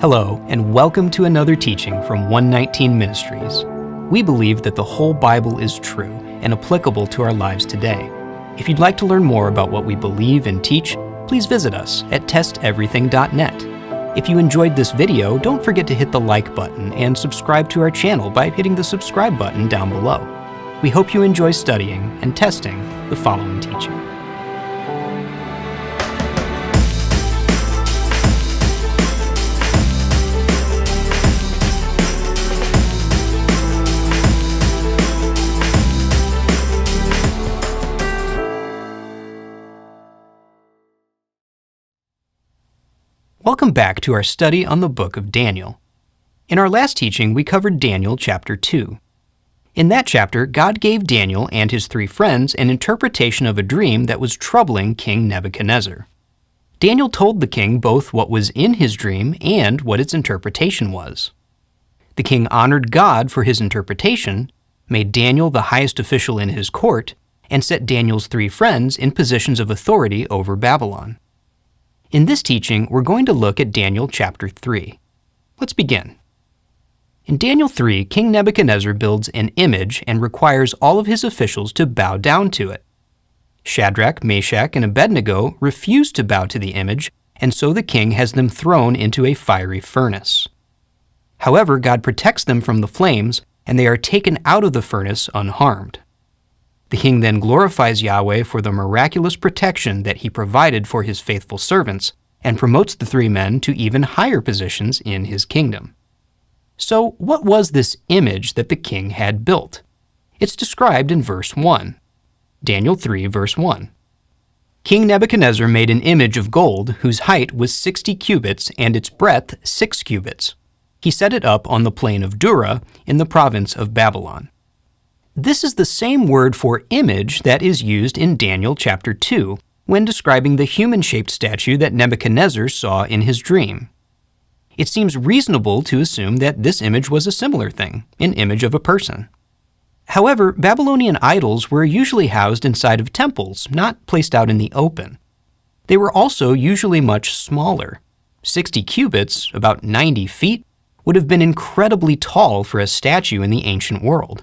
Hello, and welcome to another teaching from 119 Ministries. We believe that the whole Bible is true and applicable to our lives today. If you'd like to learn more about what we believe and teach, please visit us at testeverything.net. If you enjoyed this video, don't forget to hit the like button and subscribe to our channel by hitting the subscribe button down below. We hope you enjoy studying and testing the following teaching. Welcome back to our study on the book of Daniel. In our last teaching, we covered Daniel chapter 2. In that chapter, God gave Daniel and his three friends an interpretation of a dream that was troubling King Nebuchadnezzar. Daniel told the king both what was in his dream and what its interpretation was. The king honored God for his interpretation, made Daniel the highest official in his court, and set Daniel's three friends in positions of authority over Babylon. In this teaching, we're going to look at Daniel chapter 3. Let's begin. In Daniel 3, King Nebuchadnezzar builds an image and requires all of his officials to bow down to it. Szadraka, Meshach, and Abed-Nego refuse to bow to the image, and so the king has them thrown into a fiery furnace. However, God protects them from the flames, and they are taken out of the furnace unharmed. The king then glorifies Yahweh for the miraculous protection that he provided for his faithful servants, and promotes the three men to even higher positions in his kingdom. So, what was this image that the king had built? It's described in verse 1. Daniel 3, verse 1. King Nebuchadnezzar made an image of gold whose height was 60 cubits and its breadth 6 cubits. He set it up on the plain of Dura in the province of Babylon. This is the same word for image that is used in Daniel chapter 2 when describing the human-shaped statue that Nebuchadnezzar saw in his dream. It seems reasonable to assume that this image was a similar thing, an image of a person. However, Babylonian idols were usually housed inside of temples, not placed out in the open. They were also usually much smaller. 60 cubits, about 90 feet, would have been incredibly tall for a statue in the ancient world.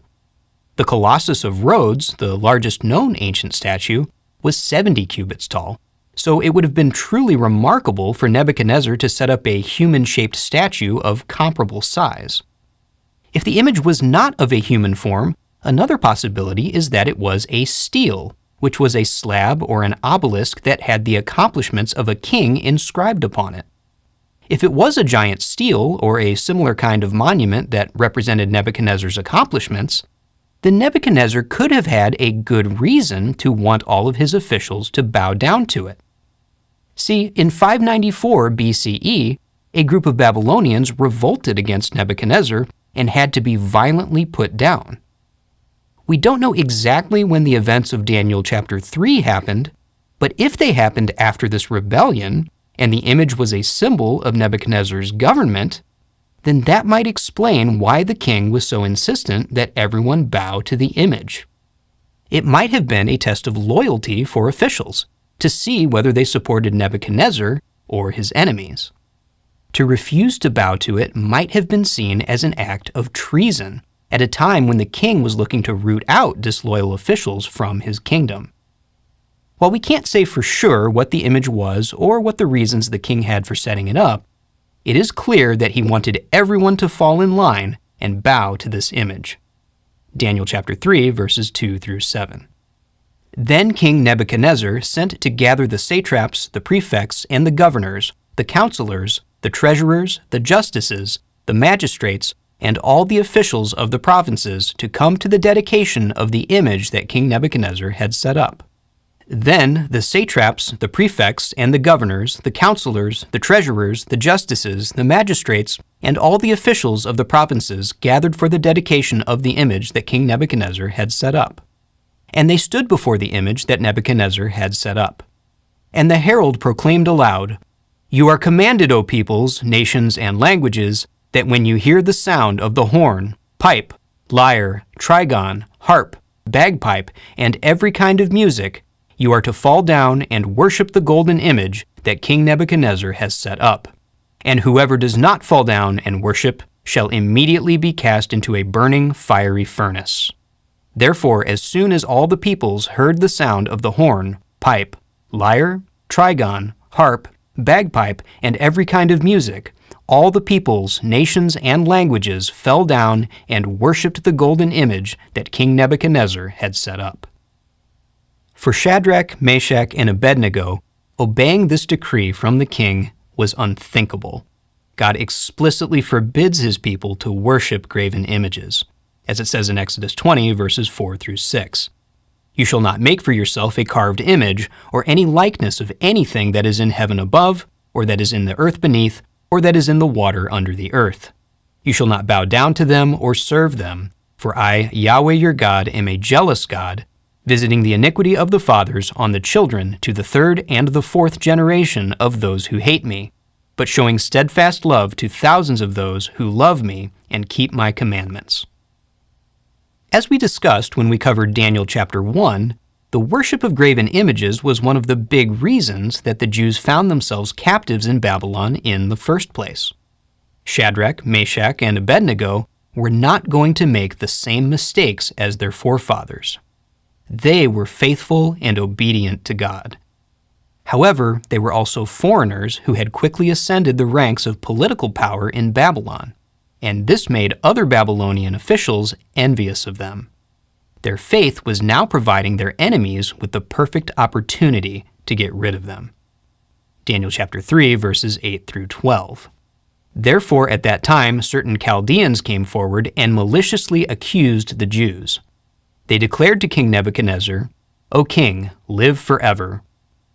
The Colossus of Rhodes, the largest known ancient statue, was 70 cubits tall, so it would have been truly remarkable for Nebuchadnezzar to set up a human-shaped statue of comparable size. If the image was not of a human form, another possibility is that it was a stele, which was a slab or an obelisk that had the accomplishments of a king inscribed upon it. If it was a giant stele or a similar kind of monument that represented Nebuchadnezzar's accomplishments, then Nebuchadnezzar could have had a good reason to want all of his officials to bow down to it. See, in 594 BCE, a group of Babylonians revolted against Nebuchadnezzar and had to be violently put down. We don't know exactly when the events of Daniel chapter 3 happened, but if they happened after this rebellion, and the image was a symbol of Nebuchadnezzar's government, then that might explain why the king was so insistent that everyone bow to the image. It might have been a test of loyalty for officials, to see whether they supported Nebuchadnezzar or his enemies. To refuse to bow to it might have been seen as an act of treason, at a time when the king was looking to root out disloyal officials from his kingdom. While we can't say for sure what the image was or what the reasons the king had for setting it up, it is clear that he wanted everyone to fall in line and bow to this image. Daniel chapter 3, verses 2 through 7. Then King Nebuchadnezzar sent to gather the satraps, the prefects, and the governors, the counselors, the treasurers, the justices, the magistrates, and all the officials of the provinces to come to the dedication of the image that King Nebuchadnezzar had set up. Then the satraps, the prefects, and the governors, the counselors, the treasurers, the justices, the magistrates, and all the officials of the provinces gathered for the dedication of the image that King Nebuchadnezzar had set up. And they stood before the image that Nebuchadnezzar had set up. And the herald proclaimed aloud, "You are commanded, O peoples, nations, and languages, that when you hear the sound of the horn, pipe, lyre, trigon, harp, bagpipe, and every kind of music, you are to fall down and worship the golden image that King Nebuchadnezzar has set up. and whoever does not fall down and worship shall immediately be cast into a burning fiery furnace. Therefore, as soon as all the peoples heard the sound of the horn, pipe, lyre, trigon, harp, bagpipe, and every kind of music, all the peoples, nations, and languages fell down and worshipped the golden image that King Nebuchadnezzar had set up. For Szadraka, Meshach, and Abed-Nego, obeying this decree from the king was unthinkable. God explicitly forbids his people to worship graven images, as it says in Exodus 20, verses 4 through 6. You shall not make for yourself a carved image or any likeness of anything that is in heaven above, or that is in the earth beneath, or that is in the water under the earth. You shall not bow down to them or serve them, for I, Yahweh your God, am a jealous God, visiting the iniquity of the fathers on the children to the third and the fourth generation of those who hate me, but showing steadfast love to thousands of those who love me and keep my commandments. As we discussed when we covered Daniel chapter 1, the worship of graven images was one of the big reasons that the Jews found themselves captives in Babylon in the first place. Szadraka, Meshach, and Abed-Nego were not going to make the same mistakes as their forefathers. They were faithful and obedient to God. However, they were also foreigners who had quickly ascended the ranks of political power in Babylon, and this made other Babylonian officials envious of them. Their faith was now providing their enemies with the perfect opportunity to get rid of them. Daniel chapter 3, verses 8 through 12. Therefore, at that time, certain Chaldeans came forward and maliciously accused the Jews. They declared to King Nebuchadnezzar, O king, live forever.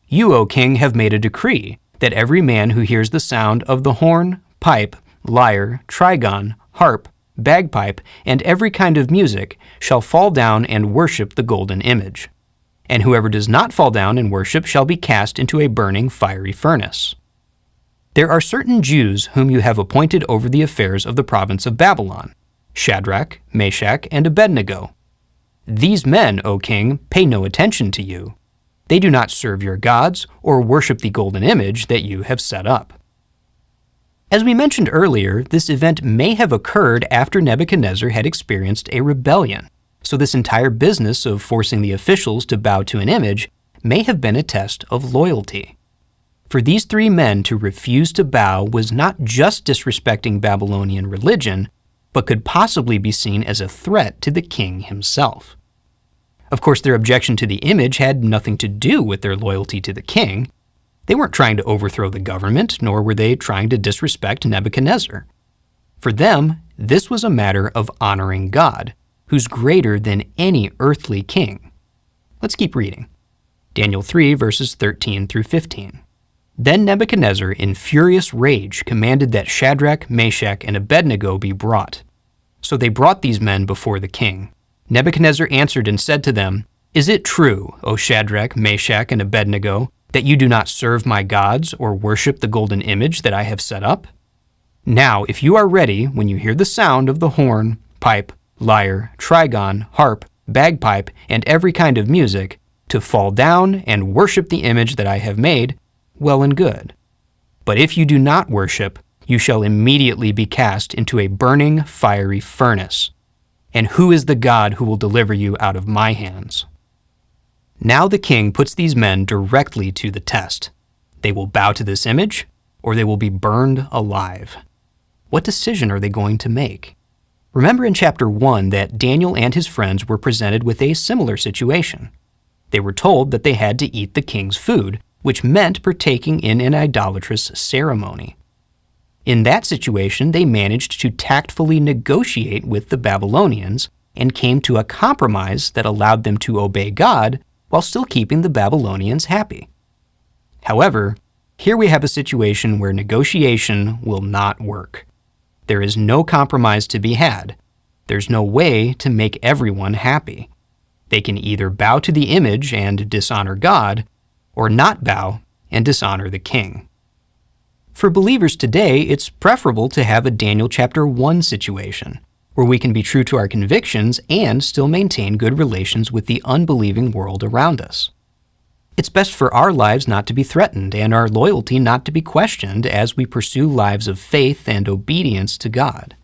You, O king, have made a decree that every man who hears the sound of the horn, pipe, lyre, trigon, harp, bagpipe, and every kind of music shall fall down and worship the golden image. And whoever does not fall down and worship shall be cast into a burning fiery furnace. There are certain Jews whom you have appointed over the affairs of the province of Babylon, Szadraka, Meshach, and Abed-Nego. These men, O king, pay no attention to you. They do not serve your gods or worship the golden image that you have set up. As we mentioned earlier, this event may have occurred after Nebuchadnezzar had experienced a rebellion, so this entire business of forcing the officials to bow to an image may have been a test of loyalty. For these three men to refuse to bow was not just disrespecting Babylonian religion, but could possibly be seen as a threat to the king himself. Of course, their objection to the image had nothing to do with their loyalty to the king. They weren't trying to overthrow the government, nor were they trying to disrespect Nebuchadnezzar. For them, this was a matter of honoring God, who's greater than any earthly king. Let's keep reading. Daniel 3, verses 13 through 15. Then Nebuchadnezzar, in furious rage, commanded that Szadraka, Meshach, and Abed-Nego be brought. So they brought these men before the king. Nebuchadnezzar answered and said to them, Is it true, O Szadraka, Meshach, and Abed-Nego, that you do not serve my gods or worship the golden image that I have set up? Now, if you are ready, when you hear the sound of the horn, pipe, lyre, trigon, harp, bagpipe, and every kind of music, to fall down and worship the image that I have made, well and good. But if you do not worship, you shall immediately be cast into a burning fiery furnace. And who is the God who will deliver you out of my hands? Now the king puts these men directly to the test. They will bow to this image, or they will be burned alive. What decision are they going to make? Remember in chapter 1 that Daniel and his friends were presented with a similar situation. They were told that they had to eat the king's food, which meant partaking in an idolatrous ceremony. In that situation, they managed to tactfully negotiate with the Babylonians and came to a compromise that allowed them to obey God while still keeping the Babylonians happy. However, here we have a situation where negotiation will not work. There is no compromise to be had. There's no way to make everyone happy. They can either bow to the image and dishonor God, or not bow and dishonor the king. For believers today, it's preferable to have a Daniel chapter 1 situation, where we can be true to our convictions and still maintain good relations with the unbelieving world around us. It's best for our lives not to be threatened and our loyalty not to be questioned as we pursue lives of faith and obedience to God.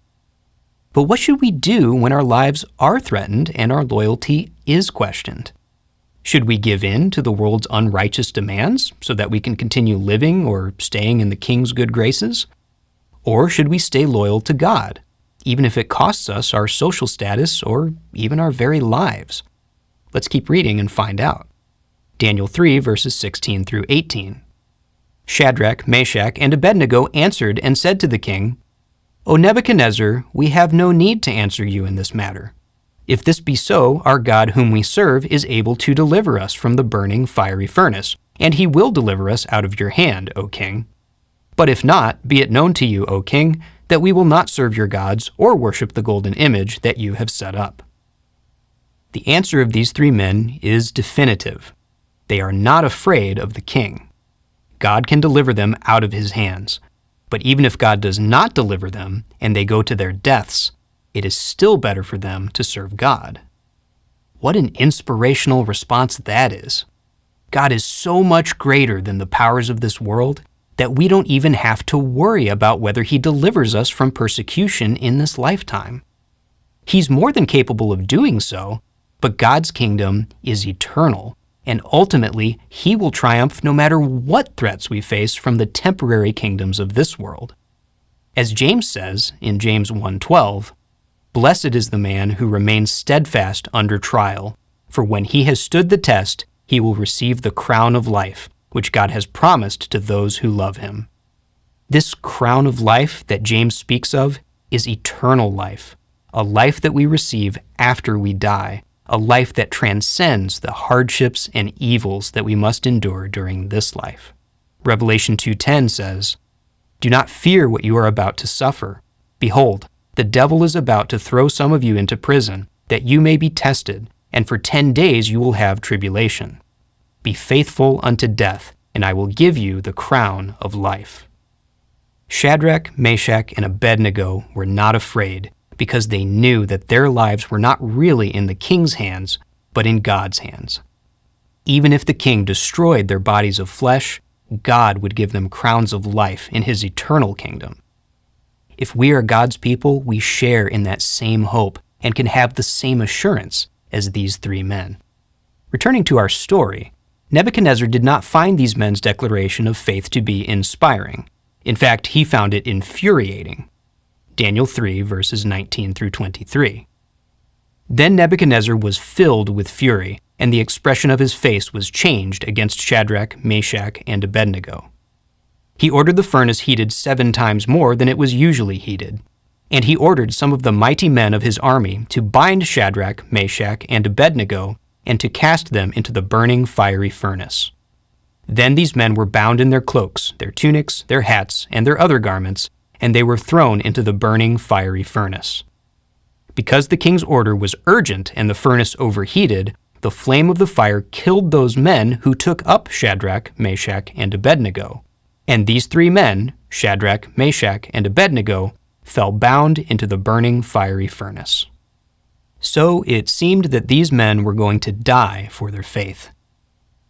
But what should we do when our lives are threatened and our loyalty is questioned? Should we give in to the world's unrighteous demands so that we can continue living or staying in the King's good graces? Or should we stay loyal to God, even if it costs us our social status or even our very lives? Let's keep reading and find out. Daniel 3, verses 16 through 18. Szadraka, Meshach, and Abed-Nego answered and said to the king, O Nebuchadnezzar, we have no need to answer you in this matter. If this be so, our God whom we serve is able to deliver us from the burning fiery furnace, and he will deliver us out of your hand, O king. But if not, be it known to you, O king, that we will not serve your gods or worship the golden image that you have set up. The answer of these three men is definitive. They are not afraid of the king. God can deliver them out of his hands. But even if God does not deliver them and they go to their deaths, it is still better for them to serve God. What an inspirational response that is. God is so much greater than the powers of this world that we don't even have to worry about whether he delivers us from persecution in this lifetime. He's more than capable of doing so, but God's kingdom is eternal. And ultimately, he will triumph no matter what threats we face from the temporary kingdoms of this world. As James says in James 1:12, Blessed is the man who remains steadfast under trial, for when he has stood the test, he will receive the crown of life, which God has promised to those who love him. This crown of life that James speaks of is eternal life, a life that we receive after we die, a life that transcends the hardships and evils that we must endure during this life. Revelation 2:10 says, Do not fear what you are about to suffer. Behold, the devil is about to throw some of you into prison, that you may be tested, and for 10 days you will have tribulation. Be faithful unto death, and I will give you the crown of life. Szadraka, Meshach, and Abed-Nego were not afraid, because they knew that their lives were not really in the king's hands, but in God's hands. Even if the king destroyed their bodies of flesh, God would give them crowns of life in his eternal kingdom. If we are God's people, we share in that same hope and can have the same assurance as these three men. Returning to our story, Nebuchadnezzar did not find these men's declaration of faith to be inspiring. In fact, he found it infuriating. Daniel 3, verses 19 through 23. Then Nebuchadnezzar was filled with fury, and the expression of his face was changed against Szadraka, Meshach, and Abed-Nego. He ordered the furnace heated 7 times more than it was usually heated, and he ordered some of the mighty men of his army to bind Szadraka, Meshach, and Abed-Nego, and to cast them into the burning fiery furnace. Then these men were bound in their cloaks, their tunics, their hats, and their other garments, and they were thrown into the burning fiery furnace. Because the king's order was urgent and the furnace overheated, the flame of the fire killed those men who took up Szadraka, Meshach, and Abed-Nego. And these three men, Szadraka, Meshach, and Abed-Nego, fell bound into the burning fiery furnace. So it seemed that these men were going to die for their faith.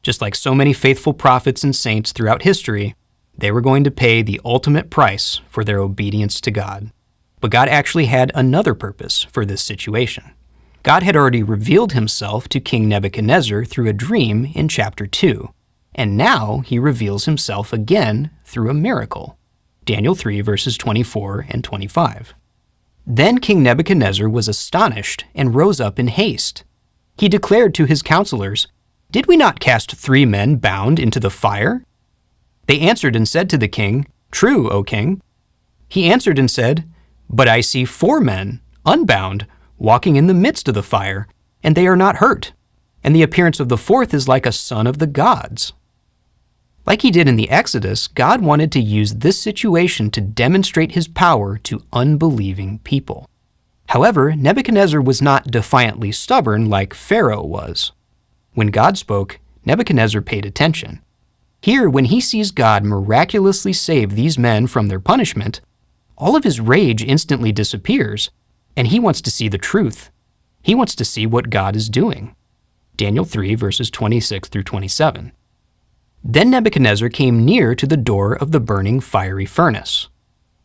Just like so many faithful prophets and saints throughout history, they were going to pay the ultimate price for their obedience to God. But God actually had another purpose for this situation. God had already revealed himself to King Nebuchadnezzar through a dream in chapter 2, and now he reveals himself again through a miracle. Daniel 3, verses 24 and 25. Then King Nebuchadnezzar was astonished and rose up in haste. He declared to his counselors, Did we not cast 3 men bound into the fire? They answered and said to the king, True, O king. He answered and said, But I see 4 men, unbound, walking in the midst of the fire, and they are not hurt, and the appearance of the 4th is like a son of the gods. Like he did in the Exodus, God wanted to use this situation to demonstrate his power to unbelieving people. However, Nebuchadnezzar was not defiantly stubborn like Pharaoh was. When God spoke, Nebuchadnezzar paid attention. Here, when he sees God miraculously save these men from their punishment, all of his rage instantly disappears, and he wants to see the truth. He wants to see what God is doing. Daniel 3, verses 26 through 27. Then Nebuchadnezzar came near to the door of the burning fiery furnace.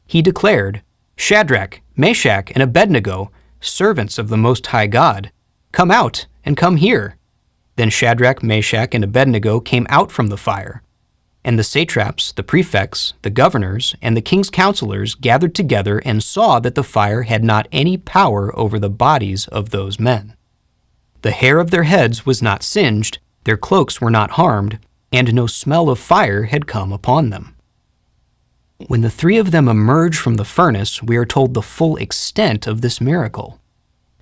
He declared, "Shadrach, Meshach, and Abed-Nego, servants of the Most High God, come out and come here." Then Shadrach, Meshach, and Abed-Nego came out from the fire. And the satraps, the prefects, the governors, and the king's counselors gathered together and saw that the fire had not any power over the bodies of those men. The hair of their heads was not singed, their cloaks were not harmed, and no smell of fire had come upon them. When the three of them emerge from the furnace, we are told the full extent of this miracle.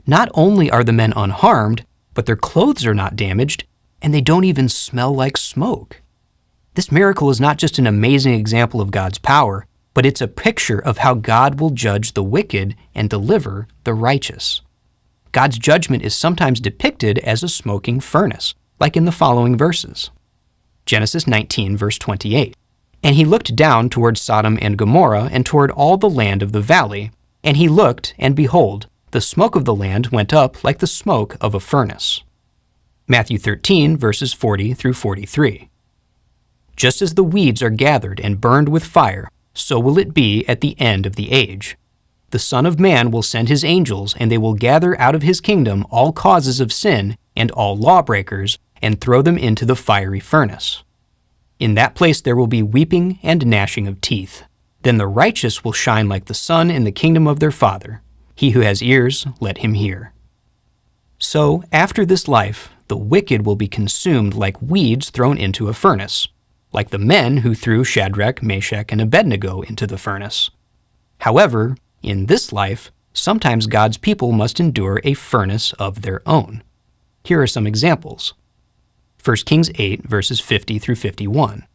Not only are the men unharmed, but their clothes are not damaged, and they don't even smell like smoke. This miracle is not just an amazing example of God's power, but it's a picture of how God will judge the wicked and deliver the righteous. God's judgment is sometimes depicted as a smoking furnace, like in the following verses. Genesis 19, verse 28. "And he looked down toward Sodom and Gomorrah and toward all the land of the valley. And he looked, and behold, the smoke of the land went up like the smoke of a furnace." Matthew 13, verses 40 through 43. "Just as the weeds are gathered and burned with fire, so will it be at the end of the age. The Son of Man will send his angels, and they will gather out of his kingdom all causes of sin and all lawbreakers, and throw them into the fiery furnace. In that place there will be weeping and gnashing of teeth. Then the righteous will shine like the sun in the kingdom of their Father. He who has ears, let him hear." So, after this life, the wicked will be consumed like weeds thrown into a furnace, like the men who threw Shadrach, Meshach, and Abed-Nego into the furnace. However, in this life, sometimes God's people must endure a furnace of their own. Here are some examples. 1 Kings 8, verses 50 through 51.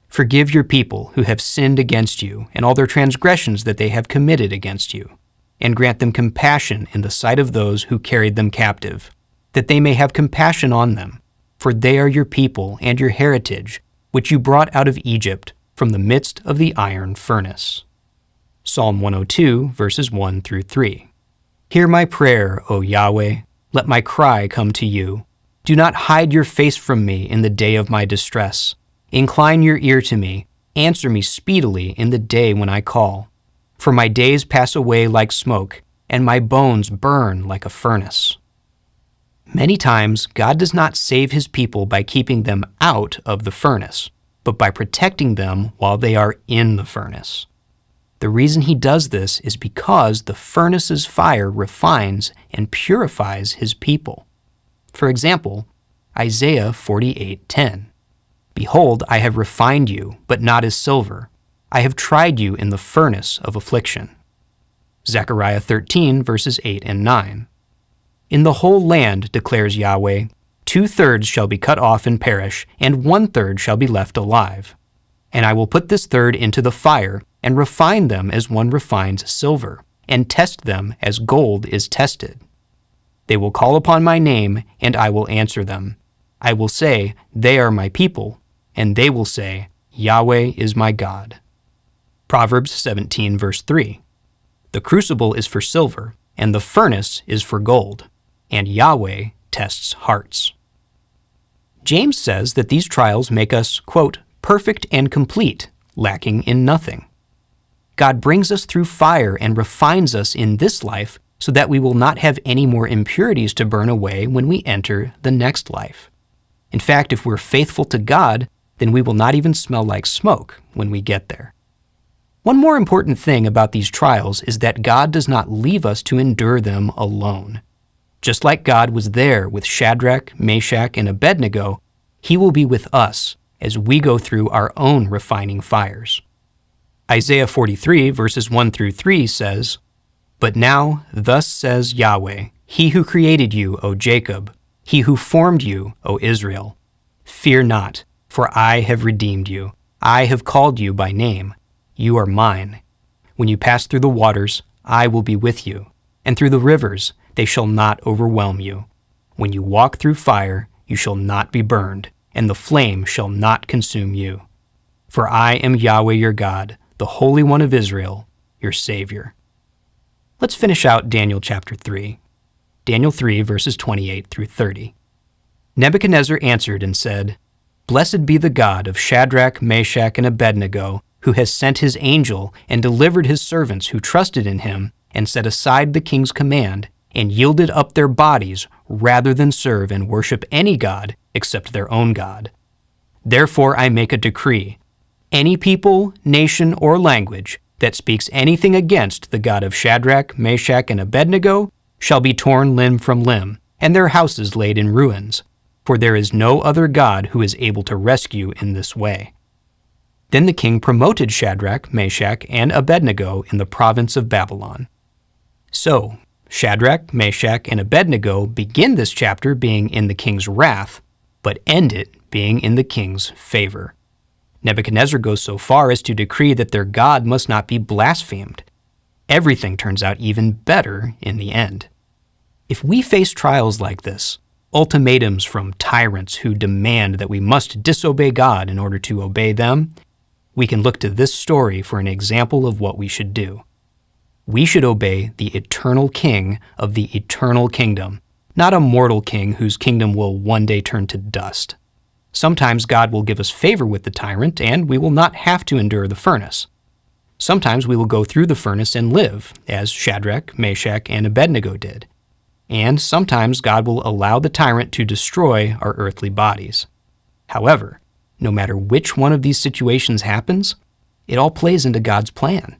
"Forgive your people who have sinned against you, and all their transgressions that they have committed against you, and grant them compassion in the sight of those who carried them captive, that they may have compassion on them, for they are your people and your heritage, which you brought out of Egypt from the midst of the iron furnace." Psalm 102, verses 1 through 3. "Hear my prayer, O Yahweh. Let my cry come to you. Do not hide your face from me in the day of my distress. Incline your ear to me. Answer me speedily in the day when I call. For my days pass away like smoke, and my bones burn like a furnace." Many times, God does not save his people by keeping them out of the furnace, but by protecting them while they are in the furnace. The reason he does this is because the furnace's fire refines and purifies his people. For example, Isaiah 48:10. "Behold, I have refined you, but not as silver. I have tried you in the furnace of affliction." Zechariah 13, verses 8 and 9. "In the whole land, declares Yahweh, 2/3 shall be cut off and perish, and 1/3 shall be left alive. And I will put this third into the fire, and refine them as one refines silver, and test them as gold is tested. They will call upon my name, and I will answer them. I will say, they are my people, and they will say, Yahweh is my God." Proverbs 17, verse 3. "The crucible is for silver, and the furnace is for gold, and Yahweh tests hearts." James says that these trials make us, quote, "perfect and complete, lacking in nothing." God brings us through fire and refines us in this life so that we will not have any more impurities to burn away when we enter the next life. In fact, if we're faithful to God, then we will not even smell like smoke when we get there. One more important thing about these trials is that God does not leave us to endure them alone. Just like God was there with Shadrach, Meshach, and Abed-Nego, he will be with us as we go through our own refining fires. Isaiah 43, verses 1 through 3 says, "But now, thus says Yahweh, he who created you, O Jacob, he who formed you, O Israel. Fear not, for I have redeemed you. I have called you by name. You are mine. When you pass through the waters, I will be with you, and through the rivers, they shall not overwhelm you. When you walk through fire, you shall not be burned, and the flame shall not consume you. For I am Yahweh your God, the Holy One of Israel, your Savior." Let's finish out Daniel chapter 3. Daniel 3, verses 28 through 30. "Nebuchadnezzar answered and said, Blessed be the God of Szadraka, Meshach, and Abed-Nego, who has sent his angel and delivered his servants who trusted in him and set aside the king's command and yielded up their bodies rather than serve and worship any god except their own God. Therefore I make a decree. Any people, nation, or language that speaks anything against the God of Szadraka, Meshach, and Abed-Nego shall be torn limb from limb, and their houses laid in ruins. For there is no other God who is able to rescue in this way. Then the king promoted Szadraka, Meshach, and Abed-Nego in the province of Babylon. So, Szadraka, Meshach, and Abed-Nego begin this chapter being in the king's wrath, but end it being in the king's favor. Nebuchadnezzar goes so far as to decree that their God must not be blasphemed. Everything turns out even better in the end. If we face trials like this, ultimatums from tyrants who demand that we must disobey God in order to obey them, we can look to this story for an example of what we should do. We should obey the eternal king of the eternal kingdom, not a mortal king whose kingdom will one day turn to dust. Sometimes God will give us favor with the tyrant, and we will not have to endure the furnace. Sometimes we will go through the furnace and live, as Szadraka, Meshach, and Abed-Nego did. And sometimes God will allow the tyrant to destroy our earthly bodies. However, no matter which one of these situations happens, it all plays into God's plan.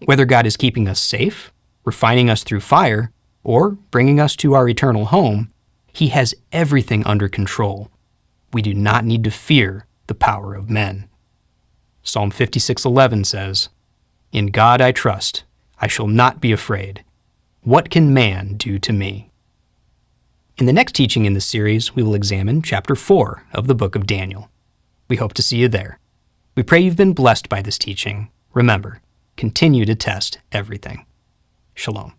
Whether God is keeping us safe, refining us through fire, or bringing us to our eternal home, He has everything under control. We do not need to fear the power of men. Psalm 56:11 says, "In God I trust, I shall not be afraid. What can man do to me?" In the next teaching in this series, we will examine chapter 4 of the book of Daniel. We hope to see you there. We pray you've been blessed by this teaching. Remember, continue to test everything. Shalom.